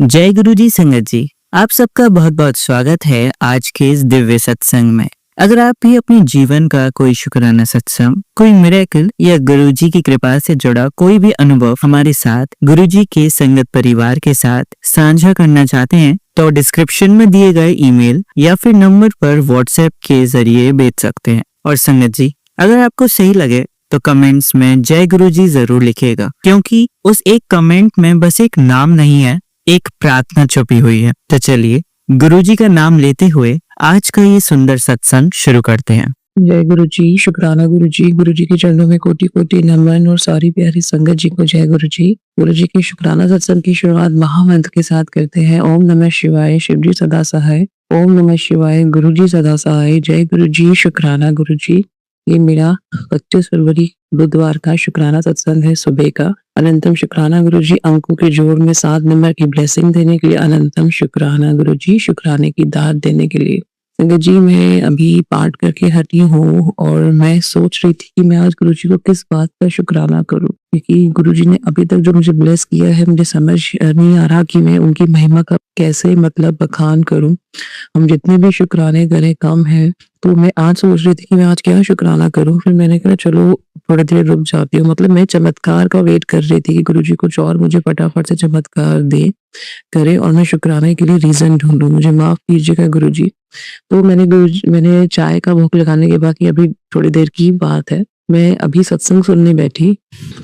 जय गुरु जी संगत जी, आप सबका बहुत बहुत स्वागत है आज के इस दिव्य सत्संग में। अगर आप भी अपने जीवन का कोई शुक्राना सत्संग, कोई मिरेकल या गुरु जी की कृपा से जुड़ा कोई भी अनुभव हमारे साथ गुरु जी के संगत परिवार के साथ साझा करना चाहते हैं तो डिस्क्रिप्शन में दिए गए ईमेल या फिर नंबर पर व्हाट्सएप के जरिए भेज सकते हैं। और संगत जी, अगर आपको सही लगे तो कमेंट्स में जय गुरु जी जरूर लिखिएगा, क्योंकि उस एक कमेंट में बस एक नाम नहीं है, एक प्रार्थना छुपी हुई है। तो चलिए गुरुजी का नाम लेते हुए आज का ये सुंदर सत्संग शुरू करते हैं। जय गुरु जी, शुक्राना गुरु जी के चरणों में कोटि कोटि नमन और सारी प्यारी संगत जी को जय गुरु जी। गुरु जी के शुक्राना सत्संग की शुरुआत महामंत्र के साथ करते हैं। ओम नमः शिवाय, शिव जी सदा सहाय। ओम नमः शिवाय, गुरु जी सदा सहाय। जय गुरु जी, शुक्राना गुरु जी। ये मेरा 25 फरवरी बुधवार का शुक्राना सत्संग है सुबह का। अनंतम शुक्राना गुरु जी, अंकों के जोड़ में 7 नंबर की ब्लेसिंग देने के लिए अनंतम शुक्राना गुरु जी, शुक्राने की दात देने के लिए। संगत जी, मैं अभी पाठ करके हटी हूँ और मैं सोच रही थी कि मैं आज गुरु जी को किस बात का शुक्राना करूँ, क्योंकि गुरु जी ने अभी तक जो मुझे ब्लेस किया है, मुझे समझ नहीं आ रहा कि मैं उनकी महिमा का कैसे बखान करूँ। हम जितने भी शुक्राने करें कम है। तो मैं आज सोच रही थी कि मैं आज क्या शुक्राना करूं। फिर मैंने कहा चलो थोड़ी देर रुक जाती हूँ। मतलब मैं चमत्कार का वेट कर रही थी कि गुरुजी कुछ और मुझे फटाफट से चमत्कार दे करे और मैं शुक्राने के लिए रीजन ढूंढूं। मुझे माफ कीजिएगा गुरुजी। तो मैंने चाय का भोग लगाने के बाद, अभी थोड़ी देर की बात है, मैं अभी सत्संग सुनने बैठी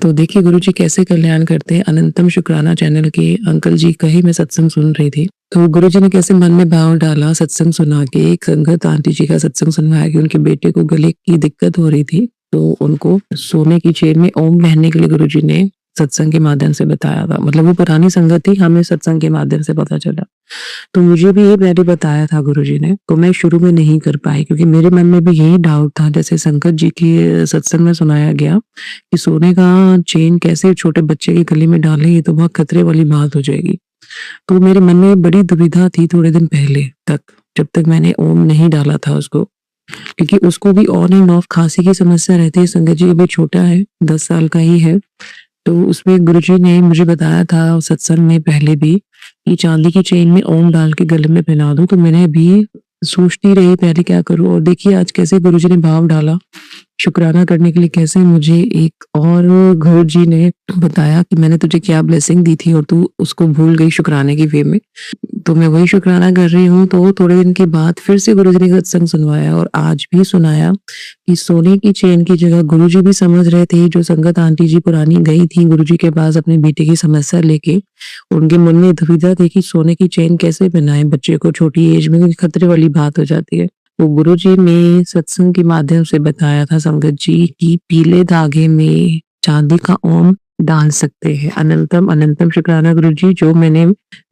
तो देखिए गुरुजी कैसे कल्याण करते हैं। अनंतम शुक्राना चैनल के अंकल जी का ही मैं सत्संग सुन रही थी, तो गुरुजी ने कैसे मन में भाव डाला सत्संग सुना के। एक संगत आंटी जी का सत्संग सुनवाया कि उनके बेटे को गले की दिक्कत हो रही थी, तो उनको सोने की चेन में ओम पहनने के लिए गुरुजी ने सत्संग के माध्यम से बताया था। मतलब वो पुरानी संगत थी, हमें सत्संग के माध्यम से पता चला। तो मुझे भी ये पहले बताया था गुरुजी ने, तो मैं शुरू में नहीं कर पाई क्योंकि मेरे मन में भी यही डाउट था। जैसे संगत जी के सत्संग में सुनाया गया कि सोने का चेन कैसे छोटे बच्चे के गले में डालें, ये तो बहुत खतरे वाली बात हो जाएगी। तो मेरे मन में बड़ी दुविधा थी थोड़े दिन पहले तक, जब तक मैंने ओम नहीं डाला था उसको, क्योंकि उसको भी ऑन एंड ऑफ खांसी की समस्या रहती है। संगत जी अभी छोटा है, 10 साल का ही है। तो उसमें गुरुजी ने मुझे बताया था सत्संग में पहले भी कि चांदी की चेन में ओम डाल के गले में पहना दूं। तो मैंने अभी सोचती रही पहले क्या करूं, और देखिए आज कैसे गुरुजी ने भाव डाला शुक्राना करने के लिए। कैसे मुझे एक और गुरुजी ने बताया कि मैंने तुझे क्या ब्लेसिंग दी थी और तू उसको भूल गई शुक्राने की वे में। तो मैं वही शुक्राना कर रही हूँ। तो थोड़े दिन के बाद फिर से गुरुजी ने सत्संग सुनवाया और आज भी सुनाया कि सोने की चेन की जगह गुरुजी भी समझ रहे थे। जो संगत आंटी जी पुरानी गई थी गुरुजी के पास अपने बेटे की समस्या लेके, उनके मन में दुविधा थी कि सोने की चेन कैसे पहनाए बच्चे को छोटी एज में, क्योंकि खतरे वाली बात हो जाती है। तो गुरुजी ने सत्संग के माध्यम से बताया था संगत जी कि पीले धागे में चांदी का ओम डाल सकते हैं। अनंतम अनंतम शुक्राना गुरुजी, जो मैंने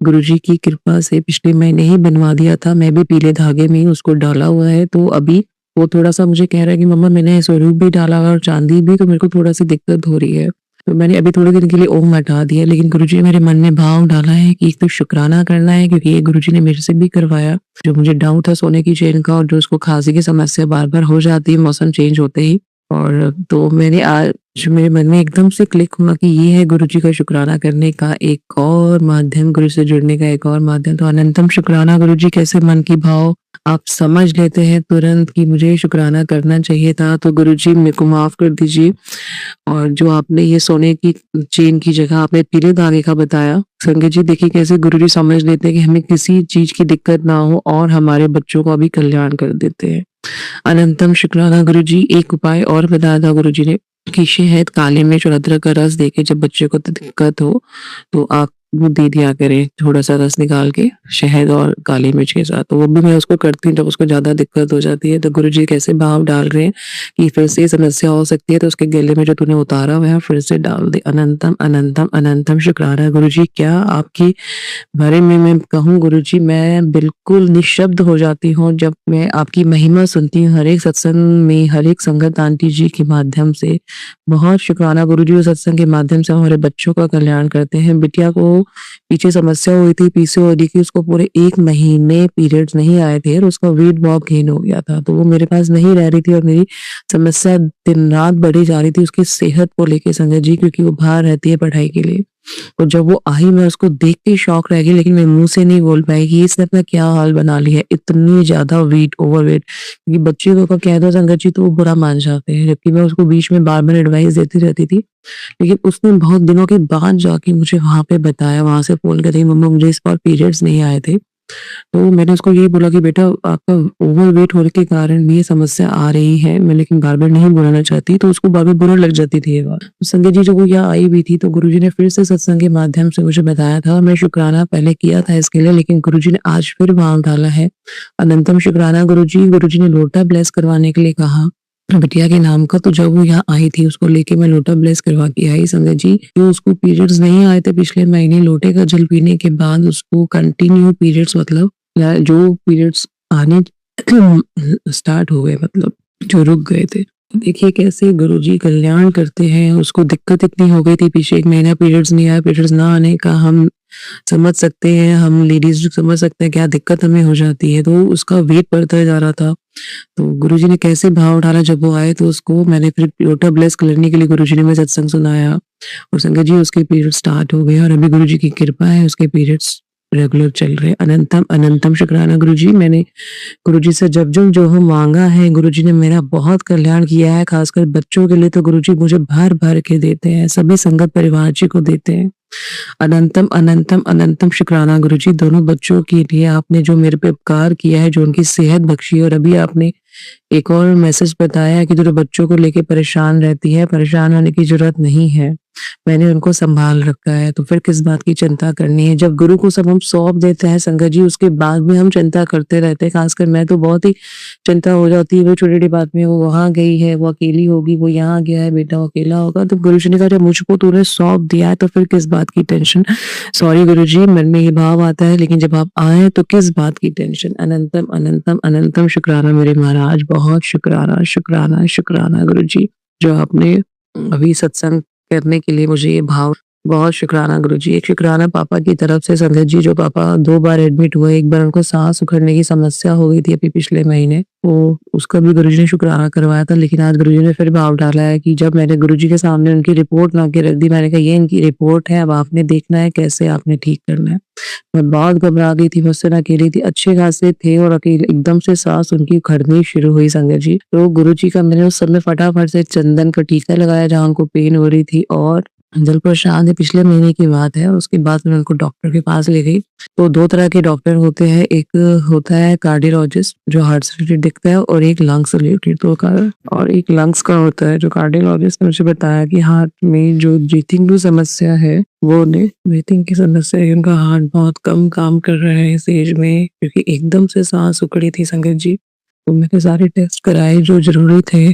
गुरुजी की कृपा से पिछले महीने ही बनवा दिया था, मैं भी पीले धागे में ही उसको डाला हुआ है। तो अभी वो थोड़ा सा मुझे कह रहा है कि मम्मा मैंने स्वरूप भी डाला और चांदी भी, तो मेरे को थोड़ा सी दिक्कत हो रही है। तो मैंने अभी थोड़े दिन के लिए ओम हटा दिया, लेकिन गुरुजी ने मेरे मन में भाव डाला है कि एक तो शुक्राना करना है, क्योंकि ये गुरुजी ने मेरे से भी करवाया। जो मुझे डाउट था सोने की चेन का, और जो उसको खांसी की समस्या बार बार हो जाती है मौसम चेंज होते ही, और तो मैंने आज मेरे मन में एकदम से क्लिक हुआ कि ये है गुरुजी का शुक्राना करने का एक और माध्यम, गुरु से जुड़ने का एक और माध्यम। तो अनंतम शुक्राना गुरुजी, कैसे मन की भाव आप समझ लेते हैं तुरंत कि मुझे शुक्राना करना चाहिए था। तो गुरुजी मेरे को माफ कर दीजिए। और जो आपने ये सोने की चेन की जगह आपने पीले धागे का बताया, संगत जी देखिए कैसे गुरुजी समझ लेते हैं कि हमें किसी चीज की दिक्कत ना हो और हमारे बच्चों का भी कल्याण कर देते हैं। अनंतम शुक्राना गुरुजी। एक उपाय और बताया था गुरुजी ने कि शहद, काली मिर्च और अदरक का रस देके जब बच्चे को दिक्कत हो तो आप वो दे दिया करें, थोड़ा सा रस निकाल के शहद और काली मिर्च के साथ। तो वो भी मैं उसको करती हूँ जब उसको ज्यादा दिक्कत हो जाती है। तो गुरुजी कैसे भाव डाल रहे हैं कि फिर से समस्या हो सकती है, तो उसके गले में जो तूने उतारा हुआ है फिर से डाल दे। अनंतम अनंतम अनंतम शुक्राना गुरुजी। क्या आपकी बारे में मैं कहूँ गुरुजी, मैं बिल्कुल निशब्द हो जाती हूँ जब मैं आपकी महिमा सुनती हूँ हर एक सत्संग में, हर एक संगत आंटी जी के माध्यम से। बहुत शुक्राना गुरुजी, उस सत्संग के माध्यम से हमारे बच्चों का कल्याण करते हैं। बिटिया को पीछे समस्या हुई थी पीसीओडी की, उसको पूरे 1 महीने पीरियड्स नहीं आए थे और उसका वेट बहुत गेन हो गया था। तो वो मेरे पास नहीं रह रही थी और मेरी समस्या दिन रात बढ़ी जा रही थी उसकी सेहत को लेके संजय जी, क्योंकि वो बाहर रहती है पढ़ाई के लिए। और जब वो आई मैं उसको देख के शॉक रह गई, लेकिन मैं मुँह से नहीं बोल पाई कि इसने अपना क्या हाल बना लिया है, इतनी ज़्यादा वेट, ओवरवेट। क्योंकि बच्चे को अगर कह दो संगत जी तो वो बुरा मान जाते हैं, जबकि मैं उसको बीच में बार-बार एडवाइस देती रहती थी। लेकिन उसने बहुत दिनों के बाद जाके मुझे वहाँ पे बताया, वहाँ से फ़ोन करके, मम्मा मुझे इस बार पीरियड्स नहीं आए थे। तो मैंने उसको यही बोला कि बेटा आपका ओवरवेट होने के कारण भी ये समस्या आ रही है, मैं लेकिन बार-बार नहीं बुलाना चाहती, तो उसको बार-बार बुरा लग जाती थी ये बात। तो संजय जी जब वो यहाँ आई भी थी तो गुरुजी ने फिर से सत्संग के माध्यम से मुझे बताया था, मैं शुकराना पहले किया था इसके लिए, लेकिन गुरुजी ने आज फिर भाव डाला है। अनंतम शुकराना गुरुजी, गुरुजी ने लोटा ब्लेस करवाने के लिए कहा बिटिया के नाम का। तो जब वो यहाँ आई थी उसको लेके मैं लोटा ब्लेस करवा के आई संजय जी। जो उसको पीरियड्स नहीं आए थे पिछले महीने, लोटे का जल पीने के बाद उसको कंटिन्यू पीरियड्स, मतलब जो पीरियड्स आने स्टार्ट हो गए, मतलब जो रुक गए थे। देखिए कैसे गुरुजी कल्याण करते हैं। उसको दिक्कत इतनी हो गई थी, पीछे 1 महीना पीरियड्स नहीं आया। पीरियड्स ना आने का हम समझ सकते हैं, हम लेडीज समझ सकते हैं क्या दिक्कत हमें हो जाती है। तो उसका वेट बढ़ता जा रहा था। तो गुरुजी ने कैसे भाव डाला जब वो आए, तो उसको मैंने फिर लोटा ब्लेस करने के लिए गुरुजी ने मैं सत्संग सुनाया और संगत जी उसके पीरियड स्टार्ट हो गए और अभी गुरुजी की कृपा है उसके पीरियड्स रेगुलर चल रहे हैं। अनंतम अनंतम शुक्राना गुरुजी। मैंने गुरुजी से जब जो हो मांगा है, गुरुजी ने मेरा बहुत कल्याण किया है। खासकर बच्चों के लिए तो गुरुजी मुझे भर भर के देते हैं, सभी संगत परिवार जी को देते हैं। अनंतम अनंतम अनंतम शुक्राना गुरुजी। दोनों बच्चों के लिए आपने जो मेरे पे उपकार किया है, जो उनकी सेहत बख्शी है, और अभी आपने एक और मैसेज बताया है कि जो बच्चों को लेके परेशान रहती है, परेशान होने की जरूरत नहीं है, मैंने उनको संभाल रखा है, तो फिर किस बात की चिंता करनी है। जब गुरु को सब हम सौंप देते हैं संगत जी, उसके बाद भी हम चिंता करते रहते हैं। खासकर मैं तो बहुत ही चिंता हो जाती है वो छोटी-छोटी बात में, वो वहाँ गई है, वो अकेली होगी, वो यहाँ गया है, बेटा वो अकेला होगा। तो गुरुजी ने कहा जब मुझको तूने सौंप दिया है तो फिर किस बात की टेंशन। सॉरी गुरुजी, मन में ये भाव आता है, लेकिन जब आप आए तो किस बात की टेंशन। अनंतम अनंतम अनंतम शुक्राना मेरे महाराज, बहुत शुक्राना शुक्राना शुक्राना गुरुजी, जो आपने अभी सत्संग करने के लिए मुझे ये भाव, बहुत शुक्राना गुरुजी। एक शुक्राना पापा की तरफ से संगत जी, जो पापा 2 बार एडमिट हुए। एक बार उनको सांस उखड़ने की समस्या हो गई थी अभी पिछले महीने, तो उसका भी गुरुजी ने शुक्राना करवाया था। लेकिन आज गुरुजी ने फिर भाव डाला है कि जब मैंने गुरुजी के सामने उनकी रिपोर्ट ला के रख दी, मैंने कहा ये इनकी रिपोर्ट है, अब आपने देखना है कैसे आपने ठीक करना है। मैं बहुत घबरा गई थी, मुझसे ना अकेली थी, अच्छे खासे थे और अकेले एकदम से सांस उनकी उखड़नी शुरू हुई संगत जी। तो गुरुजी का मैंने उस समय फटाफट से चंदन का टीका लगाया जहाँ उनको पेन हो रही थी, और दिल परेशान है, पिछले महीने की बात है। उसके बाद मैं उनको डॉक्टर के पास ले गई। तो 2 तरह के डॉक्टर होते हैं, एक होता है कार्डियोलॉजिस्ट जो हार्ट से रिलेटेड देखता है, और एक लंग्स से रिलेटेड। तो और एक लंग्स का होता है। जो कार्डियोलॉजिस्ट ने मुझे बताया कि हार्ट में जो ब्रीथिंग की समस्या है, वो उन्हें ब्रीथिंग की समस्या है, उनका हार्ट बहुत कम काम कर रहा है इस एज में, क्योंकि एकदम से सांस उखड़ी थी संगत जी। तो मैंने सारे टेस्ट कराए जो ज़रूरी थे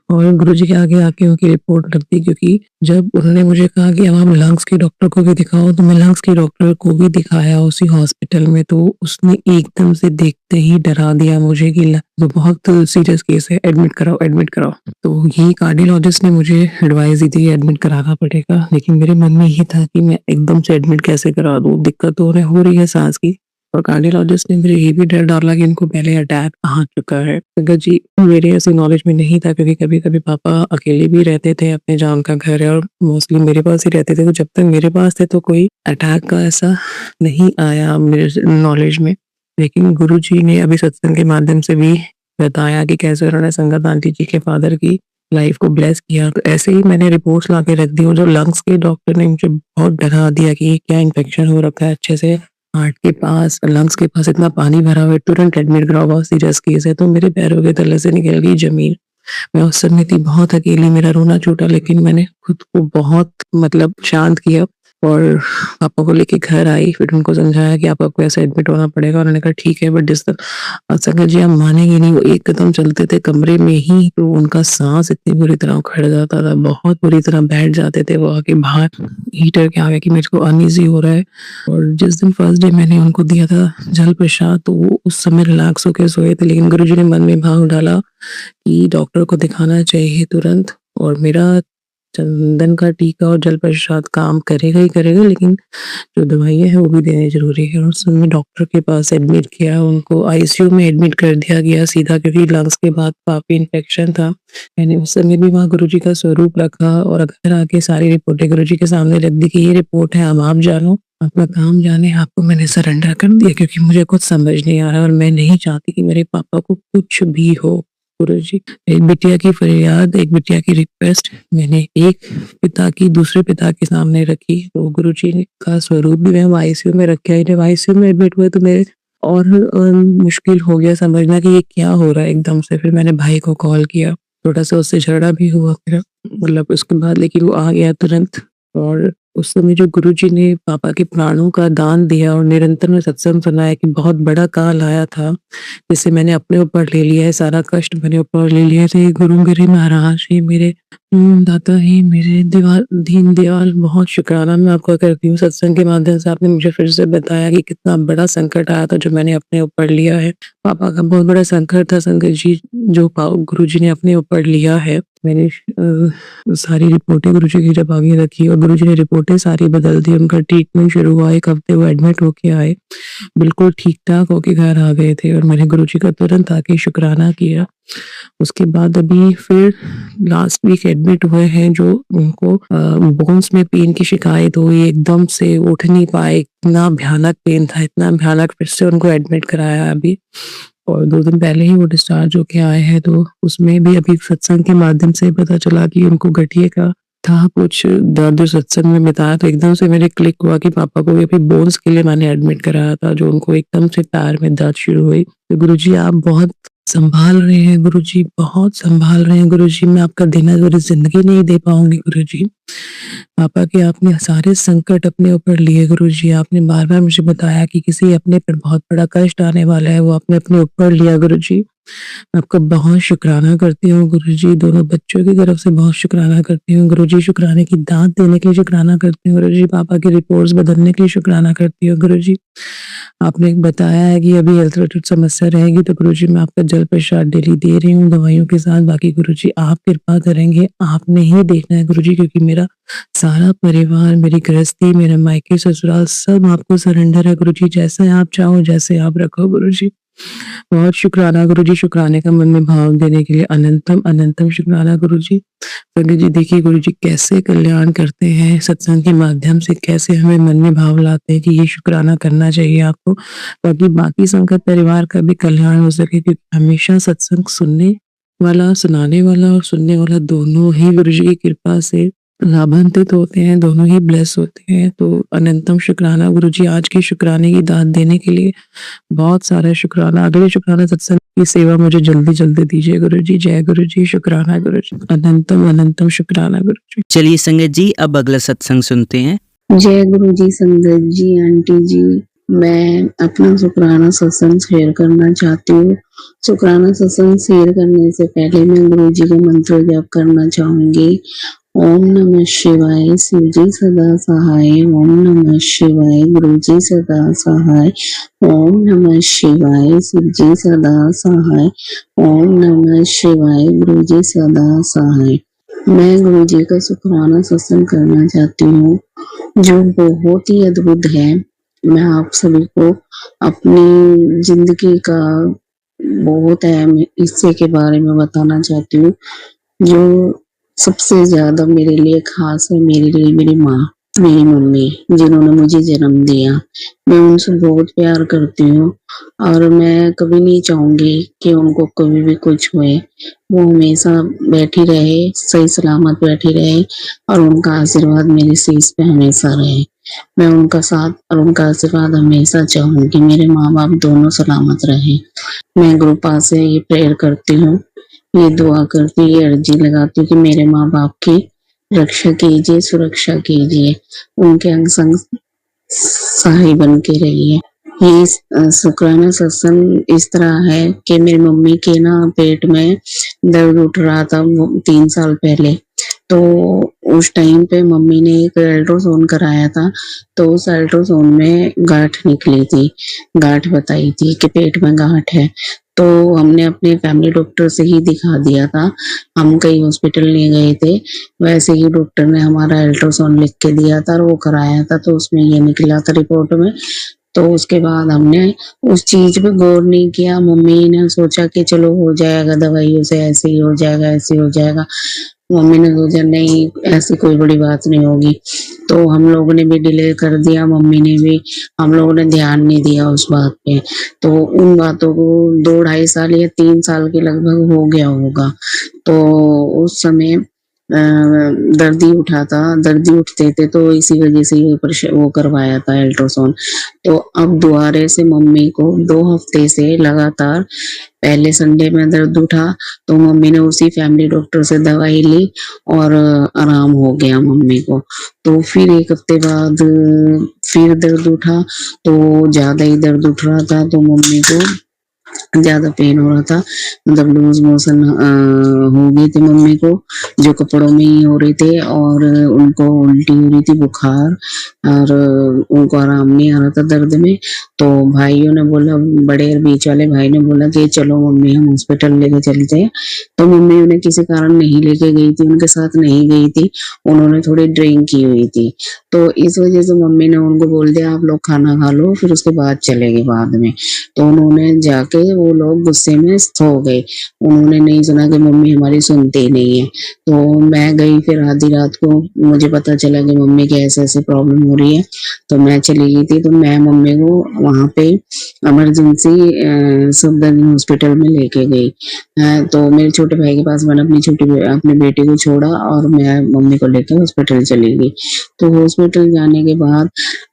और गुरुजी के आगे आके उनकी रिपोर्ट रख दी, क्योंकि जब उन्होंने मुझे कहा कि अब आप लंग्स के डॉक्टर को भी दिखाओ, तो मैं लंग्स के डॉक्टर को भी दिखाया उसी हॉस्पिटल में। तो उसने एकदम से देखते ही डरा दिया मुझे कि तो बहुत सीरियस केस है, एडमिट कराओ, एडमिट कराओ। तो यही कार्डियोलॉजिस्ट ने मुझे एडवाइस दी थी एडमिट कराना पड़ेगा, लेकिन मेरे मन में ये था कि मैं एकदम से एडमिट कैसे करा दूँ, दिक्कत तो हो रही है सांस की। और कार्डियोलॉजिस्ट ने मुझे ये भी डर डाला कि इनको पहले अटैक आ चुका है। अगर जी मेरे ऐसे नॉलेज में नहीं था, क्योंकि कभी-कभी पापा अकेले भी रहते थे, अपने जान का घर है और मोस्टली मेरे पास ही रहते थे। तो जब तक मेरे पास थे तो कोई अटैक का ऐसा नहीं आया मेरे नॉलेज में। लेकिन गुरुजी ने अभी सत्संग के माध्यम से भी बताया कि कैसे उन्होंने संगत आंटी जी के फादर की लाइफ को ब्लेस किया। तो ऐसे ही मैंने रिपोर्ट्स ला के रख दी, और जो लंग्स के डॉक्टर ने मुझे बहुत डरा दिया कि ये क्या इन्फेक्शन हो रखा है अच्छे से हार्ट के पास, लंग्स के पास इतना पानी भरा हुआ है, तुरंत एडमिट कराओ, बहुत सीरियस केस है। तो मेरे पैरों के तले से निकल गई जमीन। मैं उस समय थी बहुत अकेली, मेरा रोना छूटा, लेकिन मैंने खुद को बहुत मतलब शांत किया और पापा को लेके घर आई। फिर उनको समझाया कि आपको ऐसे एडमिट होना पड़ेगा। उन्होंने कहा ठीक है, बट जिस तरह संगत जी आप मानेंगे नहीं, वो एक कदम चलते थे कमरे में ही तो उनका सांस इतनी बुरी तरह उखड़ जाता था, बहुत बुरी तरह बैठ जाते थे वो आके बाहर हीटर के आगे कि मेरे को अनईजी हो रहा है। और जिस दिन फर्स्ट डे मैंने उनको दिया था जल प्रसाद, तो वो उस समय रिलैक्स होकर सोए थे, लेकिन गुरुजी ने मन में भाव डाला कि डॉक्टर को दिखाना चाहिए तुरंत। और मेरा चंदन का टीका और जल प्रसाद काम करेगा ही करेगा, लेकिन जो दवाइयाँ हैं वो भी देनी ज़रूरी है। और उस समय डॉक्टर के पास एडमिट किया, उनको आईसीयू में एडमिट कर दिया गया सीधा, क्योंकि लंग्स के बाद काफ़ी इन्फेक्शन था। मैंने उस समय भी वहाँ गुरुजी का स्वरूप रखा और घर आके सारी रिपोर्टें गुरुजी के सामने रख दी कि ये रिपोर्ट है, अब आप जानो, अपना काम जाने, आपको मैंने सरेंडर कर दिया, क्योंकि मुझे कुछ समझ नहीं आ रहा और मैं नहीं चाहती कि मेरे पापा को कुछ भी हो। गुरुजी, एक बिटिया की फरियाद, एक बिटिया की रिक्वेस्ट मैंने एक पिता की दूसरे पिता के सामने रखी, तो गुरुजी ने का स्वरूप भी मैं आईसीयू में रखा है। जब आईसीयू में एडमिट हुए तो मेरे और मुश्किल हो गया समझना कि ये क्या हो रहा है एकदम से। फिर मैंने भाई को कॉल किया, थोड़ा-सा उससे झगड़ा भी हुआ मेरा, मतलब उसके बाद, लेकिन वो आ गया तुरंत। और उस समय जो गुरुजी ने पापा के प्राणों का दान दिया और निरंतर में सत्संग सुनाया कि बहुत बड़ा काल आया था, जिसे मैंने अपने ऊपर ले लिया है, सारा कष्ट मैंने ऊपर ले लिया है। गुरु गिरी महाराज ही मेरे दाता ही मेरे दीन दयाल, बहुत शुक्राना मैं आपका करती हूँ। सत्संग के माध्यम से आपने मुझे फिर से बताया कि कितना बड़ा संकट आया था जो मैंने अपने ऊपर लिया है। पापा का बहुत बड़ा संकट था संकट जी, जो गुरुजी ने अपने ऊपर लिया है। मैंने सारी रिपोर्टें गुरुजी की जब आगे रखी और गुरुजी ने रिपोर्टें सारी बदल दी, उनका ट्रीटमेंट शुरू हुआ, 1 हफ्ते वो एडमिट होके आए, बिल्कुल ठीक-ठाक होके घर आ गए थे और मैंने गुरुजी का तुरंत आके शुक्राना किया। उसके बाद अभी फिर लास्ट वीक एडमिट हुए हैं, जो उनको बोन्स में पेन की शिकायत हुई, एकदम से उठ नहीं पाए, इतना भयानक पेन था, इतना भयानक, फिर से उनको एडमिट कराया अभी और 2 दिन पहले ही वो डिस्चार्ज होके आए हैं। तो उसमें भी अभी सत्संग के माध्यम से पता चला कि उनको गठिए का था कुछ दर्द, सत्संग में बताया तो एकदम से मेरे क्लिक हुआ कि पापा को भी अभी बोन्स के लिए मैंने एडमिट कराया था, जो उनको एकदम से पैर में दर्द शुरू हुई। तो गुरुजी आप बहुत संभाल रहे हैं, गुरुजी बहुत संभाल रहे हैं, गुरुजी मैं आपका देना पूरी ज़िंदगी नहीं दे पाऊँगी गुरुजी। पापा के आपने सारे संकट अपने ऊपर लिए गुरुजी, आपने बार-बार मुझे बताया कि किसी अपने पर बहुत बड़ा कष्ट आने वाला है, वो आपने अपने ऊपर लिया गुरुजी। आपका बहुत शुक्राना करती हूँ गुरुजी, दोनों बच्चों की तरफ से बहुत शुक्राना करती हूँ गुरुजी, शुक्राने की दात देने के लिए शुक्राना करती हूँ गुरुजी, पापा की रिपोर्ट्स बदलने के लिए शुक्राना करती हूँ गुरुजी। आपने बताया है कि अभी हेल्थ रिलेटेड समस्या रहेगी, तो गुरुजी मैं आपका जल प्रसाद डेली दे रही हूँ दवाइयों के साथ। बाकी गुरुजी आप कृपा करेंगे, आपने ही देखना है गुरुजी, क्योंकि मेरा सारा परिवार, मेरी गृहस्थी, मेरा मायके ससुराल सब आपको सरेंडर है गुरुजी, जैसे आप चाहो, जैसे आप रखो गुरुजी। बहुत शुक्राना गुरुजी, शुक्राने का मन में भाव देने के लिए अनंतम अनंतम शुक्राना गुरुजी। संगत जी देखिए गुरुजी कैसे कल्याण करते हैं सत्संग के माध्यम से, कैसे हमें मन में भाव लाते हैं कि ये शुक्राना करना चाहिए आपको, ताकि बाकी संगत परिवार का भी कल्याण हो सके, क्योंकि हमेशा सत्संग सुनने वाला, सुनाने वाला और सुनने वाला दोनों ही गुरुजी की कृपा से लाभान्वित होते हैं, दोनों ही ब्लेस होते हैं। तो अनंतम शुक्राना गुरुजी, आज के शुक्राने की दात देने के लिए बहुत सारा शुक्राना। अगले शुक्राना सत्संग की सेवा मुझे जल्दी-जल्दी दीजिए गुरुजी। जय गुरुजी, शुक्राना गुरुजी, अनंतम अनंतम शुक्राना गुरुजी। चलिए संगत जी, अब अगला सत्संग सुनते हैं। जय गुरु जी, संगत जी, आंटी जी, मैं अपना शुक्राना सत्संग शेयर करना चाहती हूँ। शुक्राना सत्संग शेयर करने से पहले मैं गुरु जी का मंत्र जाप करना चाहूंगी। ओम नमः शिवाय, शिव जी सदा सहाय। ओम नमः शिवाय, गुरु जी सदा सहाय। ओम नमः शिवाय, शिव जी सदा सहाय। ओम नमः शिवाय, गुरु जी सदा सहाय। मैं गुरु जी का शुक्राना सत्संग करना चाहती हूँ, जो बहुत ही अद्भुत है। मैं आप सभी को अपनी जिंदगी का बहुत अहम हिस्से के बारे में बताना चाहती हूँ, जो सबसे ज्यादा मेरे लिए खास है, मेरे लिए मेरी माँ, मेरी मम्मी, जिन्होंने मुझे जन्म दिया। मैं उनसे बहुत प्यार करती हूँ और मैं कभी नहीं चाहूंगी कि उनको कभी भी कुछ हुए। वो हमेशा बैठी रहे, सही सलामत बैठी रहे और उनका आशीर्वाद मेरे शीश पे हमेशा रहे। मैं उनका साथ और उनका आशीर्वाद हमेशा चाहूंगी, मेरे माँ बाप दोनों सलामत रहे। मैं गुरु पास से ये प्रेयर करती हूँ, ये दुआ करती हूँ, ये अर्जी लगाती हूँ कि मेरे माँ बाप की रक्षा कीजिए, सुरक्षा कीजिए, उनके अंग संग सहाय बन के रहिए। ये शुक्राना सत्संग इस तरह है कि मेरी मम्मी के ना पेट में दर्द उठ रहा था 3 साल पहले, तो उस टाइम पे मम्मी ने एक अल्ट्रासाउंड कराया था, तो उस अल्ट्रासाउंड में गांठ निकली थी, गांठ बताई थी कि पेट में गांठ है। तो हमने अपने फैमिली डॉक्टर से ही दिखा दिया था। हम कहीं हॉस्पिटल नहीं गए थे। वैसे ही डॉक्टर ने हमारा अल्ट्रासाउंड लिख के दिया था और वो कराया था, तो उसमें ये निकला था रिपोर्ट में। तो उसके बाद हमने उस चीज़ पे गौर नहीं किया। मम्मी ने सोचा कि चलो हो जाएगा, दवाइयों से ऐसे ही हो जाएगा, ऐसे ही हो जाएगा। मम्मी ने सोचा नहीं, ऐसी कोई बड़ी बात नहीं होगी। तो हम लोगों ने भी डिले कर दिया, मम्मी ने भी, हम लोगों ने ध्यान नहीं दिया उस बात पे। तो उन बातों को 2 ढाई साल या 3 साल के लगभग हो गया होगा। तो उस समय दर्द ही उठा था, दर्द ही उठते थे, तो इसी वजह से ये वो करवाया था अल्ट्रासाउंड। तो अब दोबारा से मम्मी को 2 हफ्ते से लगातार, पहले संडे में दर्द उठा, तो मम्मी ने उसी फैमिली डॉक्टर से दवाई ली और आराम हो गया मम्मी को। तो फिर 1 हफ्ते बाद फिर दर्द उठा, तो ज़्यादा ही दर्द उठ रहा था, तो मम्मी को ज़्यादा पेन हो रहा था, मतलब लूज़ मोशन हो गई थी मम्मी को, जो कपड़ों में ही हो रहे थे, और उनको उल्टी हो रही थी, बुखार, और उनको आराम नहीं आ रहा था दर्द में। तो भाइयों ने बोला, बड़े और बीच वाले भाई ने बोला कि चलो मम्मी हम हॉस्पिटल लेके चलते हैं। तो मम्मी उन्हें किसी कारण नहीं लेके गई थी, उनके साथ नहीं गई थी, उन्होंने थोड़ी ड्रिंक की हुई थी। तो इस वजह से मम्मी ने उनको बोल दिया आप लोग खाना खा लो, फिर उसके बाद चलेंगे बाद में। तो उन्होंने जाके, वो लोग गुस्से में सो गए। उन्होंने नहीं सुना कि मम्मी हमारी सुनती ही नहीं है। तो मैं गई फिर आधी रात को, मुझे पता चला कि मम्मी की ऐसे-ऐसे प्रॉब्लम हो रही है, तो मैं चली गई थी। तो मैं मम्मी को वहाँ पे इमरजेंसी सफदरजंग हॉस्पिटल में लेके गई। तो मेरे छोटे भाई के पास मैंने अपनी बेटी को छोड़ा और मैं मम्मी को लेके हॉस्पिटल चली गई। तो हॉस्पिटल जाने के बाद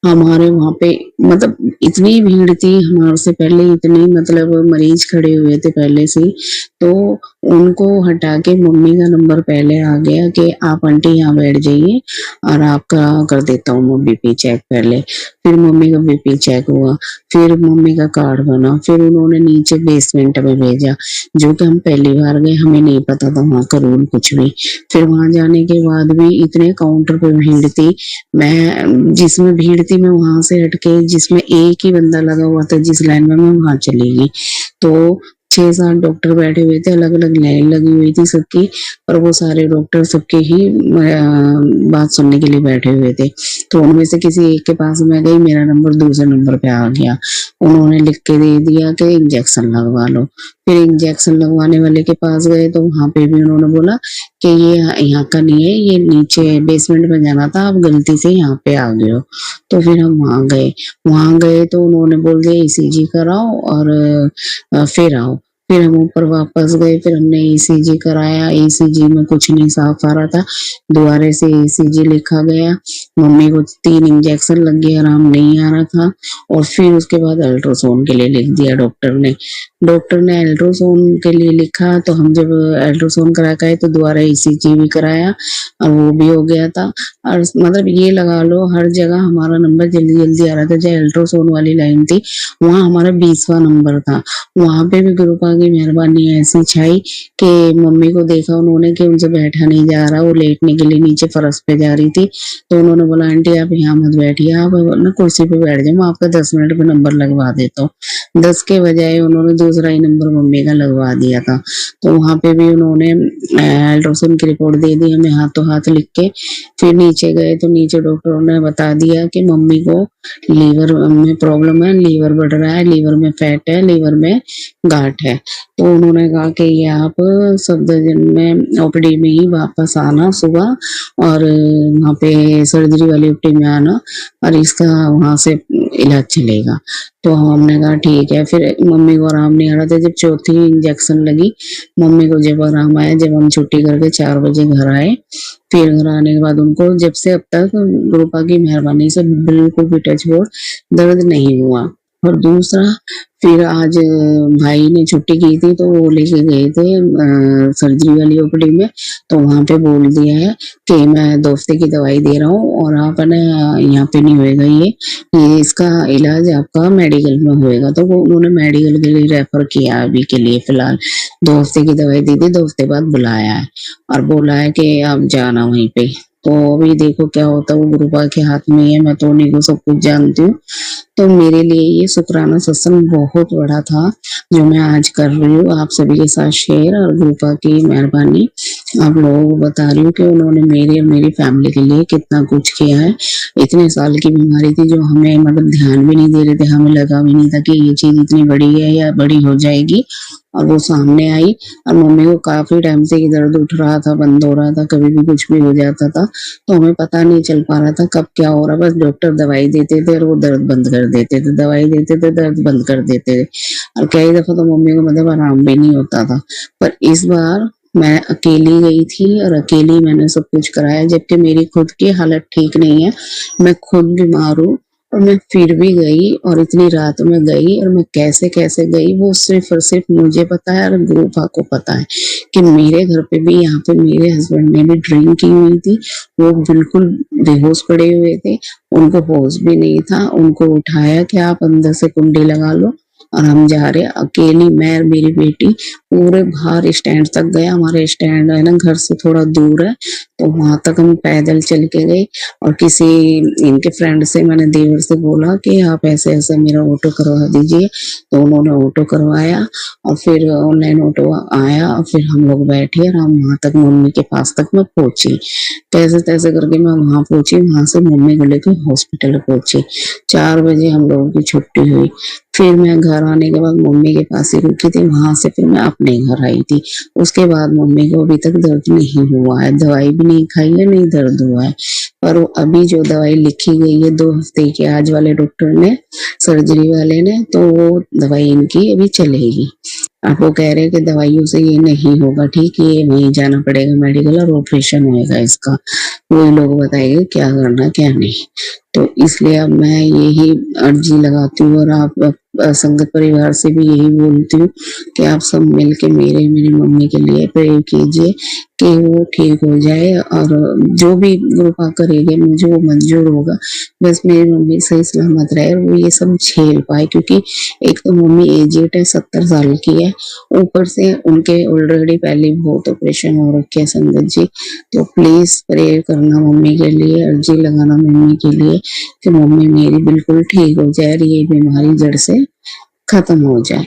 हमारे वहाँ पे मतलब इतनी भीड़ थी, हमारे से पहले इतने मतलब मरीज खड़े हुए थे पहले से ही, तो उनको हटा के मम्मी का नंबर पहले आ गया कि आप आंटी यहाँ बैठ जाइए और आपका कर देता हूँ मैं बीपी चेक पहले। फिर मम्मी का बीपी चेक हुआ, फिर मम्मी का कार्ड बना, फिर उन्होंने नीचे बेसमेंट में भेजा, जो कि हम पहली बार गए, हमें नहीं पता था वहाँ का रूल कुछ भी। फिर वहाँ जाने के बाद भी इतने काउंटर पे भीड़ थी, मैं जिसमें भीड़ थी मैं वहां से हटके, जिसमें एक ही बंदा लगा हुआ था जिस लाइन में, मैं वहां चली गई। तो 6-7 डॉक्टर बैठे हुए थे, अलग अलग लाइन लगी हुई थी सबकी, और वो सारे डॉक्टर सबके ही बात सुनने के लिए बैठे हुए थे। तो उनमें से किसी एक के पास मैं गई, मेरा नंबर दूसरे नंबर पे आ गया। उन्होंने लिख के दे दिया कि इंजेक्शन लगवा लो। फिर इंजेक्शन लगवाने वाले के पास गए, तो वहां पे भी उन्होंने बोला कि ये यहाँ का नहीं है, ये नीचे बेसमेंट में जाना था, आप गलती से यहाँ पे आ गए हो। तो फिर हम वहां गए तो उन्होंने बोल दिया ईसीजी कराओ और फिर आओ। फिर हम ऊपर वापस गए, फिर हमने ईसीजी कराया, ईसीजी में कुछ नहीं साफ आ रहा था, दोबारा से ईसीजी लिखा गया, मम्मी को 3 इंजेक्शन लग गए, आराम नहीं आ रहा था, और फिर उसके बाद अल्ट्रासाउंड के लिए लिख दिया डॉक्टर ने। डॉक्टर ने अल्ट्रासाउंड के लिए लिखा, तो हम जब अल्ट्रासाउंड करा के आए तो दोबारा ईसीजी भी कराया और वो भी हो गया था। और मतलब ये लगा लो हर जगह हमारा नंबर जल्दी जल्दी आ रहा था। जो अल्ट्रासाउंड वाली लाइन थी वहाँ हमारा 20वां नंबर था। वहाँ पे भी गुरुपा की मेहरबानी ऐसी छाई कि मम्मी को देखा उन्होंने कि उनसे बैठा नहीं जा रहा, वो लेटने के लिए नीचे फर्श पे जा रही थी, तो उन्होंने बोला आंटी आप यहाँ मत बैठिए, आप ना कुर्सी पे बैठ जाओ, मैं आपका 10 मिनट में नंबर लगवा देता हूँ। 10 के बजाय उन्होंने दूसरा ही नंबर मम्मी का लगवा दिया था। तो वहाँ पे भी उन्होंने अल्ट्रासाउंड की रिपोर्ट दे दी हमें हाथों हाथ लिख के। फिर नीचे गए तो नीचे डॉक्टरों ने बता दिया कि मम्मी को लीवर में प्रॉब्लम है, लीवर बढ़ रहा है, लीवर में फैट है, लीवर में गांठ है। तो उन्होंने कहा कि ये आप सफदरजंग में ओपीडी में ही वापस आना सुबह, और वहाँ पे सर्जरी वाली ओपीडी में आना, और इसका वहाँ से इलाज चलेगा। तो हमने कहा ठीक है। फिर मम्मी को आराम नहीं आ रहा था, जब चौथी इंजेक्शन लगी मम्मी को, जब आराम आया, जब हम छुट्टी करके 4 बजे घर आए, फिर घर आने के बाद उनको जब से अब तक गुरुपा की मेहरबानी से बिल्कुल भी टच वुड दर्द नहीं हुआ। और दूसरा, फिर आज भाई ने छुट्टी की थी तो वो लेके गए थे सर्जरी वाली ओपीडी में, तो वहां पे बोल दिया है कि मैं 2 हफ्ते की दवाई दे रहा हूँ और आप है ना यहाँ पे नहीं होएगा, ये इसका इलाज आपका मेडिकल में होएगा। तो वो उन्होंने मेडिकल के लिए रेफर किया अभी के लिए फिलहाल। 2 हफ्ते की दवाई दी थी, 2 हफ्ते बाद बुलाया है और बोला है कि आप जाना वहीं पे। तो अभी देखो क्या होता है, वो गुरुपा के हाथ में ही है, मैं तो उन्हीं को सब कुछ जानती हूँ। तो मेरे लिए ये शुक्राना सत्संग बहुत बड़ा था, जो मैं आज कर रही हूँ आप सभी के साथ शेयर, और गुरुपा की मेहरबानी आप लोगों को बता रही हूँ कि उन्होंने मेरी और मेरी फैमिली के लिए कितना कुछ किया है। इतने साल की बीमारी थी जो हमें मतलब ध्यान भी नहीं दे रहे थे, हमें लगा भी नहीं था कि ये चीज़ इतनी बड़ी है या बड़ी हो जाएगी, और वो सामने आई। और मम्मी को काफ़ी टाइम से दर्द उठ रहा था, बंद हो रहा था, कभी भी कुछ भी हो जाता था, तो हमें पता नहीं चल पा रहा था कब क्या हो रहा है। बस डॉक्टर दवाई देते थे और वो दर्द बंद कर देते थे, दवाई देते थे, दर्द बंद कर देते थे, और कई दफ़ा तो मम्मी को मतलब आराम भी नहीं होता था। पर इस बार मैं अकेली गई थी और अकेली मैंने सब कुछ कराया, जबकि मेरी खुद की हालत ठीक नहीं है, मैं खुद बीमार हूँ, और मैं फिर भी गई, और इतनी रात में गई, और मैं कैसे-कैसे गई वो सिर्फ़ और सिर्फ़ मुझे पता है और गुरुपा को पता है कि मेरे घर पे भी, यहाँ पे मेरे हस्बैंड ने भी ड्रिंक की हुई थी, वो बिल्कुल बेहोश पड़े हुए थे, उनको होश भी नहीं था, उनको उठाया कि आप अंदर से कुंडी लगा लो, और हम जा रहे हैं। अकेली मैं और मेरी बेटी पूरे बाहर स्टैंड तक गए, हमारे स्टैंड है ना घर से थोड़ा दूर है, तो वहाँ तक हम पैदल चल के गए, और किसी इनके फ्रेंड से मैंने देवर से बोला कि आप ऐसे-ऐसे मेरा ऑटो करवा दीजिए, तो उन्होंने ऑटो करवाया, और फिर ऑनलाइन ऑटो आया, और फिर हम लोग बैठे और हम वहाँ तक मम्मी के पास तक मैं पहुँची। कैसे-तैसे करके मैं वहाँ पहुँची, वहाँ से मम्मी को लेके हॉस्पिटल पहुँची। 4 बजे हम लोगों की छुट्टी हुई। फिर मैं घर आने के बाद मम्मी के पास ही रुकी थी, वहाँ से फिर मैं अपने घर आई थी। उसके बाद मम्मी को अभी तक दर्द नहीं हुआ है, दवाई भी नहीं खाई है, नहीं दर्द हुआ है। पर वो अभी जो दवाई लिखी गई है 2 हफ्ते की, आज वाले डॉक्टर ने, सर्जरी वाले ने, तो वो दवाई इनकी अभी चलेगी। अब वो कह रहे हैं कि दवाइयों से ये नहीं होगा ठीक, ये वहीं जाना पड़ेगा मेडिकल, और ऑपरेशन होएगा इसका। वही लोग बताएंगे क्या करना क्या नहीं। तो इसलिए अब मैं यही अर्जी लगाती हूँ, और आप संगत परिवार से भी यही बोलती हूँ कि आप सब मिल के मेरी मम्मी के लिए प्रे कीजिए कि वो ठीक हो जाए, और जो भी कृपा करेंगे मुझे वो मंजूर होगा। बस मेरी मम्मी सही सलामत रहे और वो ये सब झेल पाए, क्योंकि एक तो मम्मी एजेड है, 70 साल की है, ऊपर से उनके ऑलरेडी पहले बहुत ऑपरेशन हो रखे हैं संगत जी। तो प्लीज प्रे करना मम्मी के लिए, अर्जी लगाना मम्मी के लिए कि मम्मी मेरी बिल्कुल ठीक हो जाए और ये बीमारी जड़ से खत्म हो जाए,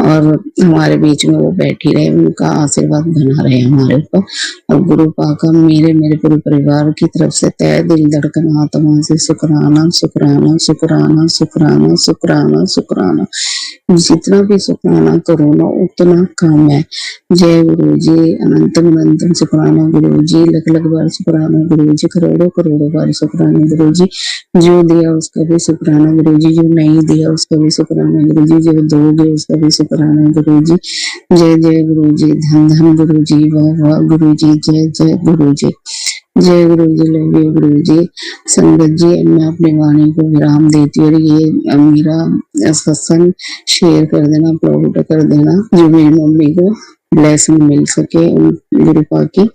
और हमारे बीच में वो बैठी रहे, उनका आशीर्वाद बना रहे हमारे ऊपर। और गुरु पाका मेरे पूरे परिवार की तरफ से तहे दिल धड़कन आत्मा से शुक्राना शुक्राना शुक्राना शुक्राना शुक्राना शुक्राना, जितना भी शुक्राना करो ना उतना कम है। जय गुरु जी, अनंतम अनंतम शुक्राना गुरु जी, लख लख बार शुक्राना गुरु जी, करोड़ों करोड़ों बार शुक्राना गुरु जी। जो दिया उसका भी शुक्राना गुरु जी, जो नहीं दिया उसका भी शुक्राना गुरु जी, जो दोगे उसका भी शुक्राना गुरु जी। जय जय गुरु जी, धन धन गुरु जी, वाह वाह गुरु जी, जय जय गुरु जी। जय गुरु जी, लव यू गुरु जी। संगत जी, अब मैं अपनी वाणी को विराम देती हूँ, और ये मेरा सत्संग शेयर कर देना, अपलोड कर देना, जो मेरी मम्मी को ब्लेसिंग मिल सके उन गुरुपा की,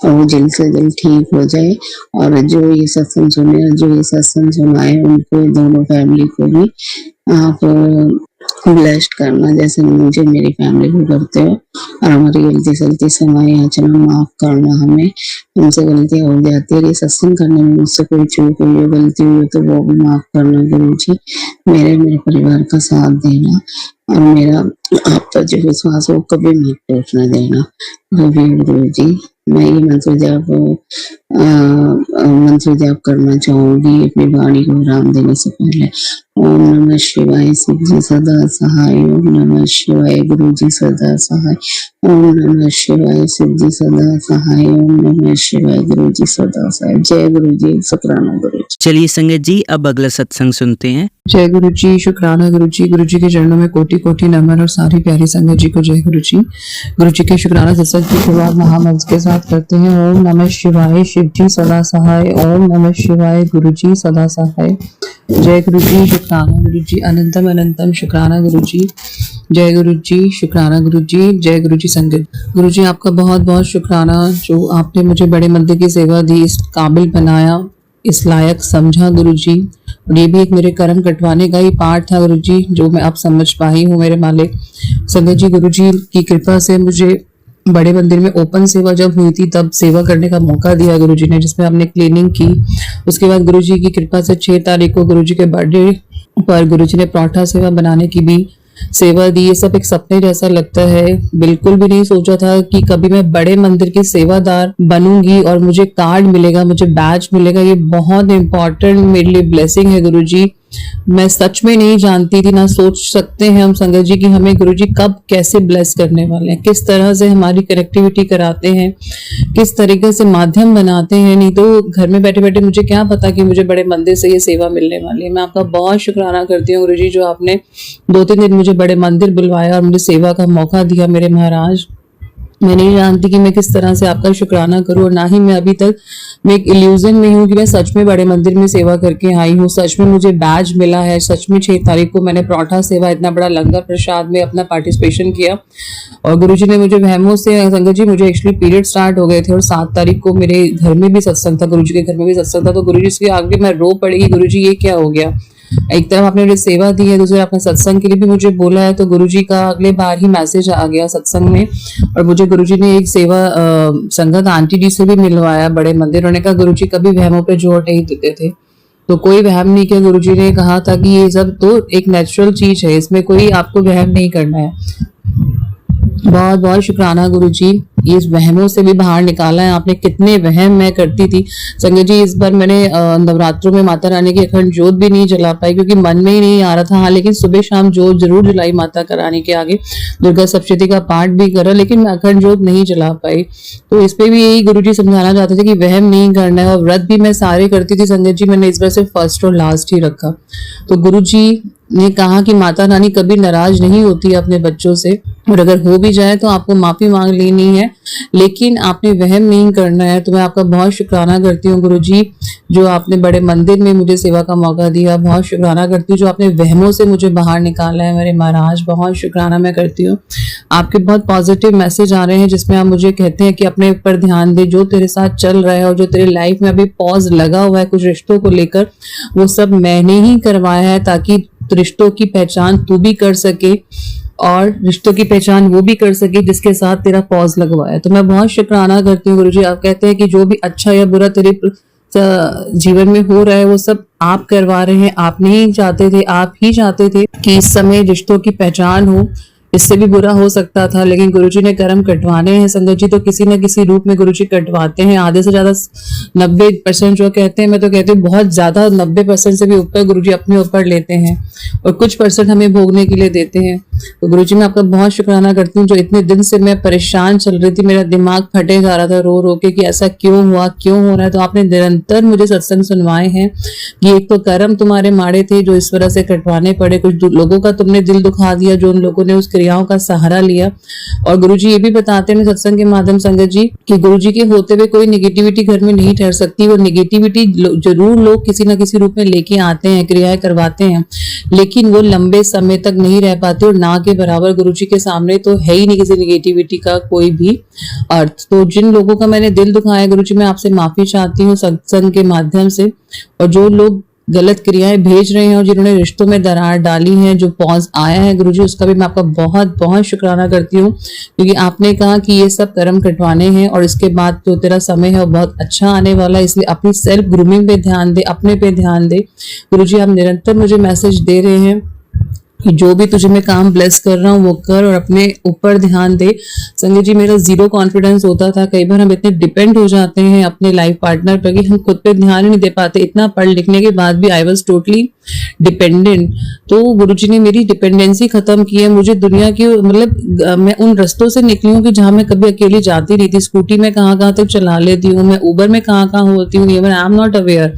और वो जल्द से जल्द ठीक हो जाए। और जो ये सत्संग सुने, जो ये सत्संग सुनाए, उनको दोनों फैमिली को भी आप ब्लेस्ड करना, जैसे मुझे मेरी फैमिली को करते हो, और हमारी गलती सलती समाई याचना माफ करना। हमें हमसे गलतियां हो जाती है, ये सत्संग करने में मुझसे कोई चूक हुई हो, गलती हुई हो, तो वो भी माफ करना गुरु जी। मेरे परिवार का साथ देना, और मेरा आप पर जो विश्वास हो कभी मत टूटने देना गुरु जी। मैं ये मंत्र जाप करना चाहूंगी अपनी वाणी को विराम देने से पहले। ओम नमः शिवाय, शिव जी सदा सहाय। ओम नमः शिवाय, गुरु जी सदा सहाय। ओम नमः शिवाय, शिव जी सदा सहाय। ओम नमः शिवाय, गुरु जी सदा सहाय। जय गुरु जी, शुक्राना गुरु जी। चलिए संगत जी, अब अगला सत्संग सुनते हैं। जय गुरु जी, शुक्राना गुरु जी के चरणों में कोटि कोटि नमन, और सारी प्यारी संगत जी को जय गुरु जी के शुक्राना सत्संग की शुरुआत महामंत्र के साथ करते हैं। ओम नमः शिवाय, शिव जी सदा सहाय। ओम नमः शिवाय, गुरु जी सदा सहाय। जय गुरु जी, शुक्राना गुरु जी, अनंतम अनंतम शुक्राना गुरु जी। जय गुरु जी, शुक्राना गुरु जी, जय गुरु जी संगत। गुरु जी आपका बहुत बहुत शुक्राना, जो आपने मुझे बड़े मंदिर की सेवा दी, इस काबिल बनाया, इस लायक समझा गुरु जी। और ये भी एक मेरे कर्म कटवाने का ही पार्ट था गुरु जी, जो मैं अब समझ पाई हूँ मेरे मालिक। संगत जी, गुरु जी की कृपा से मुझे बड़े मंदिर में ओपन सेवा जब हुई थी तब सेवा करने का मौका दिया गुरुजी ने, जिसमें हमने क्लीनिंग की। उसके बाद गुरुजी की कृपा से 6 तारीख को गुरुजी के बर्थडे पर गुरुजी ने पराठा सेवा बनाने की भी सेवा दी। ये सब एक सपने जैसा लगता है। बिल्कुल भी नहीं सोचा था कि कभी मैं बड़े मंदिर की सेवादार बनूंगी और मुझे कार्ड मिलेगा, मुझे बैज मिलेगा। ये बहुत इंपॉर्टेंट मेरे लिए ब्लेसिंग है गुरुजी। मैं सच में नहीं जानती थी, ना सोच सकते हैं हम संगत जी कि हमें गुरुजी कब कैसे ब्लेस करने वाले हैं, किस तरह से हमारी कनेक्टिविटी कराते हैं, किस तरीके से माध्यम बनाते हैं। नहीं तो घर में बैठे बैठे मुझे क्या पता कि मुझे बड़े मंदिर से ये सेवा मिलने वाली है। मैं आपका बहुत शुक्राना करती हूँ गुरुजी, जो आपने 2-3 दिन मुझे बड़े मंदिर बुलवाया और मुझे सेवा का मौका दिया। मेरे महाराज, मैं नहीं जानती कि मैं किस तरह से आपका शुक्राना करूं, और ना ही मैं अभी तक मैं एक इल्यूजन में हूं कि मैं सच में बड़े मंदिर में सेवा करके आई हूं। सच में मुझे बैज मिला है। सच में 6 तारीख को मैंने पराठा सेवा, इतना बड़ा लंगर प्रसाद में अपना पार्टिसिपेशन किया। और गुरुजी ने मुझे वहमों से, संगत जी मुझे एक्चुअली पीरियड स्टार्ट हो गए थे और 7 तारीख को मेरे घर में भी सत्संग था, गुरुजी के घर में भी सत्संग था। तो गुरुजी से आगे मैं रो पड़ी, गुरुजी ये क्या हो गया। एक तरफ आपने मुझे सेवा दी है, दूसरे आपने सत्संग के लिए भी मुझे बोला है। तो गुरुजी का अगले बार ही मैसेज आ गया सत्संग में, और मुझे गुरुजी ने एक सेवा संगत आंटी जी से भी मिलवाया बड़े मंदिर। उन्होंने कहा गुरुजी कभी वहमों पे जोर नहीं देते थे, तो कोई वहम नहीं किया। गुरुजी ने कहा था कि ये सब तो एक नेचुरल चीज है, इसमें कोई आपको वहम नहीं करना है। बहुत बहुत शुक्राना गुरुजी, इस वहमों से भी बाहर निकाला है आपने। कितने वहम मैं करती थी संगत जी। इस बार मैंने नवरात्रों में माता रानी की अखंड जोत भी नहीं जला पाई, क्योंकि मन में ही नहीं आ रहा था। हाँ, लेकिन सुबह शाम जोत जरूर जलाई माता रानी के आगे, दुर्गा सप्तशती का पाठ भी करा, लेकिन मैं अखंड जोत नहीं जला पाई। तो इस पे भी यही गुरुजी समझाना चाहते थे कि वहम नहीं करना है। और व्रत भी मैं सारे करती थी संगत जी, मैंने इस बार सिर्फ फर्स्ट और लास्ट ही रखा। तो गुरुजी ने कहा कि माता रानी कभी नाराज नहीं होती अपने बच्चों से, और अगर हो भी जाए तो आपको माफी मांग लेनी है, लेकिन आपने वहम नहीं करना है। तो मैं आपका बहुत शुक्राना करती हूँ गुरुजी, जो आपने बड़े मंदिर में मुझे सेवा का मौका दिया। बहुत शुक्राना करती हूँ जो आपने वहमों से मुझे बाहर निकाला है मेरे महाराज। बहुत शुक्राना मैं करती हूँ। आपके बहुत पॉजिटिव मैसेज आ रहे हैं जिसमें आप मुझे कहते हैं कि अपने ऊपर ध्यान दे, जो तेरे साथ चल रहा है और जो तेरे लाइफ में अभी पॉज लगा हुआ है कुछ रिश्तों को लेकर, वो सब मैंने ही करवाया है, ताकि रिश्तों की पहचान तू भी कर सके और रिश्तों की पहचान वो भी कर सके जिसके साथ तेरा पॉज लगवाया। तो मैं बहुत शुक्राना करती हूँ गुरुजी। आप कहते हैं कि जो भी अच्छा या बुरा तेरे जीवन में हो रहा है वो सब आप करवा रहे हैं। आप नहीं चाहते थे, आप ही चाहते थे कि इस समय रिश्तों की पहचान हो। इससे भी बुरा हो सकता था, लेकिन गुरुजी ने कर्म कटवाने हैं संगत जी, तो किसी न किसी रूप में गुरुजी कटवाते हैं। आधे से ज्यादा 90% जो कहते हैं, मैं तो कहती हूँ बहुत ज्यादा 90% से भी ऊपर गुरुजी अपने ऊपर लेते हैं, और कुछ परसेंट हमें भोगने के लिए देते हैं। तो गुरुजी मैं आपका बहुत शुक्राना करती हूँ, जो इतने दिन से मैं परेशान चल रही थी, मेरा दिमाग फटे जा रहा था रो रो के कि ऐसा क्यों हुआ, क्यों हो रहा है। तो आपने निरंतर मुझे सत्संग सुनवाए हैं कि एक तो कर्म तुम्हारे माड़े थे जो इस वजह से कटवाने पड़े, कुछ लोगों का तुमने दिल दुखा दिया जो उन लोगों ने उस क्रियाओं का सहारा लिया। और गुरुजी ये भी बताते हैं सत्संग के माध्यम संगत जी कि गुरुजी के होते हुए कोई निगेटिविटी घर में नहीं ठहर सकती। वो निगेटिविटी जरूर लोग किसी ना किसी रूप में लेके आते हैं, क्रियाएं करवाते हैं, लेकिन वो लंबे समय तक नहीं रह पाते, और ना के बराबर गुरुजी के सामने तो है ही नहीं किसी निगेटिविटी का कोई भी अर्थ। तो जिन लोगों का मैंने दिल दुखाया गुरुजी, मैं आपसे माफी चाहती हूँ सत्संग के माध्यम से। और जो लोग गलत क्रियाएं भेज रहे हैं और जिन्होंने रिश्तों में दरार डाली है, जो पॉज आया है गुरुजी, उसका भी मैं आपका बहुत बहुत शुक्राना करती हूँ, क्योंकि आपने कहा कि ये सब कर्म कटवाने हैं और इसके बाद जो तेरा समय है वो बहुत अच्छा आने वाला है। इसलिए अपनी सेल्फ ग्रूमिंग पे ध्यान दे, अपने पे ध्यान दे। गुरुजी आप निरंतर मुझे मैसेज दे रहे हैं कि जो भी तुझे मैं काम ब्लेस कर रहा हूँ वो कर और अपने ऊपर ध्यान दे। संजय जी मेरा जीरो कॉन्फिडेंस होता था, कई बार हम इतने डिपेंड हो जाते हैं अपने लाइफ पार्टनर पर कि हम खुद पे ध्यान ही नहीं दे पाते। इतना पढ़ लिखने के बाद भी आई वॉज टोटली डिपेंडेंट। तो गुरुजी ने मेरी डिपेंडेंसी खत्म की है। मुझे दुनिया की मतलब मैं उन रास्तों से निकली हूँ कि जहां मैं कभी अकेली जाती नहीं थी। स्कूटी में कहाँ तक चला लेती हूँ, मैं उबर में कहाँ होती हूँ, even I am not aware.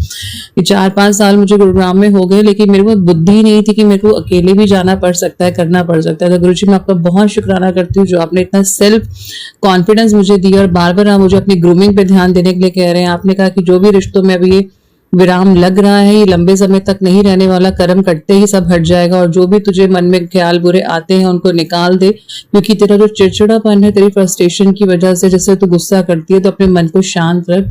4-5 साल मुझे गुरुग्राम में हो गए, लेकिन मेरे को बुद्धि नहीं थी कि मेरे को अकेले भी जाना पड़ सकता है, करना पड़ सकता है। तो गुरुजी मैं आपका बहुत शुक्राना करती हूँ जो आपने इतना सेल्फ कॉन्फिडेंस मुझे दिया, और बार बार आप मुझे अपनी ग्रूमिंग पे ध्यान देने के लिए कह रहे हैं। आपने कहा कि जो भी रिश्तों में अभी ये विराम लग रहा है, ये लंबे समय तक नहीं रहने वाला, कर्म कटते ही सब हट जाएगा। और जो भी तुझे मन में ख्याल बुरे आते हैं उनको निकाल दे, क्योंकि तेरा जो चिड़चिड़ापन है तेरी फ्रस्ट्रेशन की वजह से, जैसे तू गुस्सा करती है, तो अपने मन को शांत रख।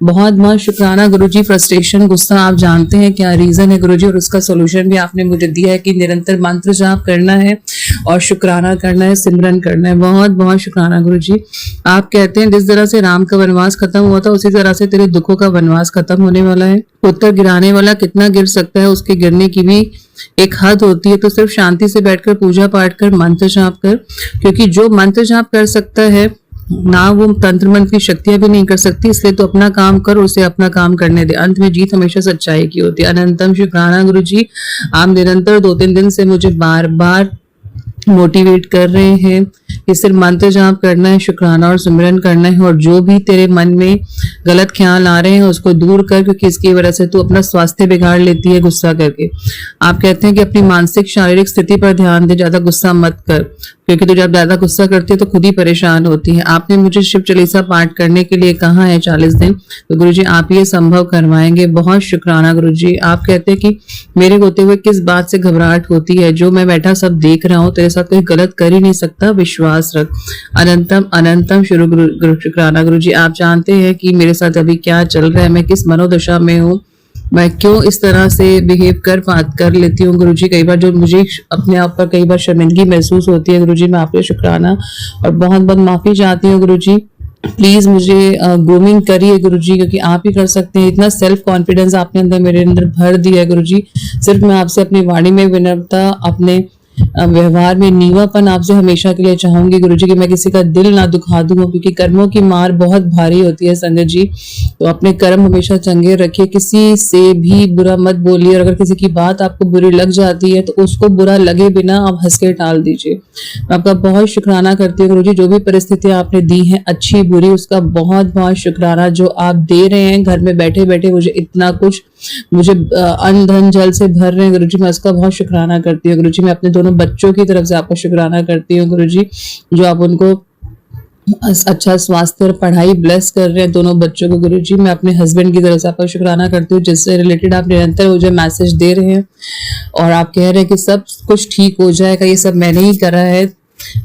बहुत बहुत शुक्राना गुरुजी। फ्रस्ट्रेशन, गुस्सा आप जानते हैं क्या रीजन है गुरुजी, और उसका सोल्यूशन भी आपने मुझे दिया है कि निरंतर मंत्र जाप करना है और शुक्राना करना है, सिमरन करना है। बहुत बहुत शुक्राना गुरुजी। आप कहते हैं जिस तरह से राम का वनवास खत्म हुआ था उसी तरह से तेरे दुखों का वनवास खत्म होने वाला है। पुत्र गिराने वाला कितना गिर सकता है, उसके गिरने की भी एक हद होती है। तो सिर्फ शांति से बैठकर पूजा पाठ कर, मंत्र जाप कर, क्योंकि जो मंत्र जाप कर सकता है ना वो तंत्र मंत्र की शक्तियां भी नहीं कर सकती। इसलिए तो अपना काम कर, उसे अपना काम करने दे। अंत में जीत हमेशा सच्चाई की होती है। अनंतम शुक्राना गुरुजी। आप निरंतर 2-3 दिन से मुझे बार बार मोटिवेट कर रहे हैं कि सिर्फ मंत्र जाप करना है, शुक्राना और सिमरन करना है, और जो भी तेरे मन में गलत ख्याल आ रहे हैं उसको दूर कर, क्योंकि इसकी वजह से तू अपना स्वास्थ्य बिगाड़ लेती है गुस्सा करके। आप कहते हैं कि अपनी मानसिक शारीरिक स्थिति पर ध्यान दे, ज्यादा गुस्सा मत कर, क्योंकि तू जब ज्यादा गुस्सा करती है तो खुद ही परेशान होती है। आपने मुझे शिव चालीसा पाठ करने के लिए कहा है 40 दिन, तो गुरुजी आप ये संभव करवाएंगे। बहुत शुक्राना गुरुजी। आप कहते हैं कि मेरे होते हुए किस बात से घबराहट होती है, जो मैं बैठा सब देख रहा हूँ, तेरे साथ कोई गलत कर ही नहीं सकता, विश्वास रख। अनंतम अनंतम शुक्राना गुरुजी। आप जानते हैं कि मेरे साथ अभी क्या चल रहा है, मैं किस मनोदशा में हूँ, मैं क्यों इस तरह से बिहेव कर लेती हूँ गुरुजी। कई बार जो मुझे अपने आप पर कई बार शर्मिंदगी महसूस होती है गुरुजी, मैं आपके शुक्राना और बहुत बहुत माफी चाहती हूँ गुरुजी। प्लीज मुझे ग्रूमिंग करिए गुरुजी, क्योंकि आप ही कर सकते हैं। इतना सेल्फ कॉन्फिडेंस आपने मेरे अंदर भर दिया है गुरुजी। सिर्फ मैं आपसे अपनी वाणी में विनम्रता, अपने व्यवहार में नीवापन आपसे हमेशा के लिए चाहूंगी गुरुजी, कि मैं किसी का दिल ना दुखा दूं, क्योंकि कर्मों की मार बहुत भारी होती है संगत जी। तो अपने कर्म हमेशा चंगे रखिए, किसी से भी बुरा मत बोलिए, और अगर किसी की बात आपको बुरी लग जाती है तो उसको बुरा लगे बिना आप हंस के टाल दीजिए। मैं आपका बहुत शुक्राना करती हूँ गुरुजी। जो भी परिस्थितियां आपने दी हैं अच्छी बुरी, उसका बहुत बहुत शुक्राना। जो आप दे रहे हैं घर में बैठे बैठे मुझे इतना कुछ, मुझे अन्न धन जल से भर रहे हैं गुरुजी, मैं उसका बहुत शुक्राना करती हूँ गुरुजी। मैं अपने दोनों बच्चों की तरफ से आपका शुक्राना करती हूँ गुरुजी, जो आप उनको अच्छा स्वास्थ्य और पढ़ाई ब्लेस कर रहे हैं दोनों बच्चों को गुरुजी। मैं अपने हस्बैंड की तरफ से आपका शुक्राना करती हूँ, जिससे रिलेटेड आप निरंतर मुझे मैसेज दे रहे हैं और आप कह रहे हैं कि सब कुछ ठीक हो जाएगा, ये सब मैंने ही करा है।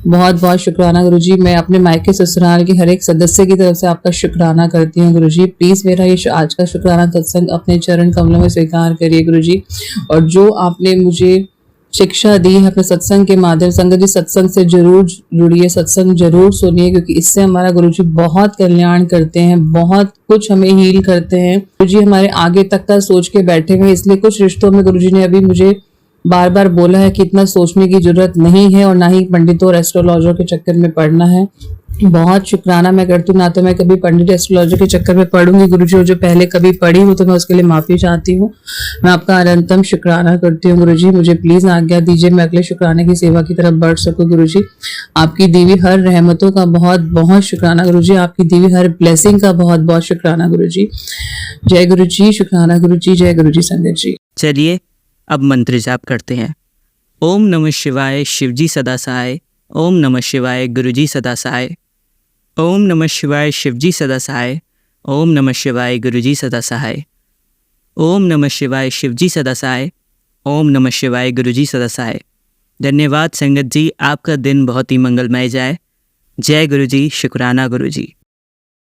बहुत बहुत शुक्राना गुरुजी। मैं अपने मायके ससुराल के हर एक सदस्य की तरफ से आपका शुक्राना करती हूँ गुरुजी। प्लीज मेरा ये आज का शुक्राना सत्संग अपने चरण कमलों में स्वीकार करिए गुरुजी। और जो आपने मुझे शिक्षा दी है अपने सत्संग के माध्यम, संगत जी सत्संग से जरूर जुड़िए, सत्संग जरूर सुनिए, क्योंकि इससे हमारा गुरुजी बहुत कल्याण करते हैं, बहुत कुछ हमें हील करते हैं। गुरुजी हमारे आगे तक का सोच के बैठे हुए, इसलिए कुछ रिश्तों में गुरुजी ने अभी मुझे बार बार बोला है कि इतना सोचने की जरूरत नहीं है और ना ही पंडितों और एस्ट्रोलॉजर के चक्कर में पड़ना है। बहुत शुक्राना मैं करती हूँ, ना तो मैं कभी पंडित एस्ट्रोलॉजर के चक्कर में पढ़ूंगी गुरुजी, और जो पहले कभी पढ़ी हूँ तो मैं उसके लिए माफी चाहती हूँ। मैं आपका अनंतम शुक्राना करती हूँ गुरुजी। मुझे प्लीज आज्ञा दीजिए, मैं अगले शुक्राने की सेवा की तरफ बढ़ सकूं गुरुजी। आपकी दीवी हर रहमतों का बहुत बहुत शुक्राना गुरुजी, आपकी दीवी हर ब्लेसिंग का बहुत बहुत शुक्राना गुरुजी। जय गुरुजी, शुक्राना गुरुजी, जय गुरुजी संगत जी। चलिए अब मंत्र जाप करते हैं। ओम नमः शिवाय शिवजी सदा सहाय। ओम नमः शिवाय गुरुजी सदा सहाय। ओम नमः शिवाय शिवजी सदा सहाय। ओम नमः शिवाय गुरुजी सदा सहाय। ओम नमः शिवाय शिवजी सदा सहाय। ओम नमः शिवाय गुरुजी सदा सहाय। धन्यवाद संगत जी, आपका दिन बहुत ही मंगलमय जाए। जय गुरुजी, शुक्राना गुरुजी।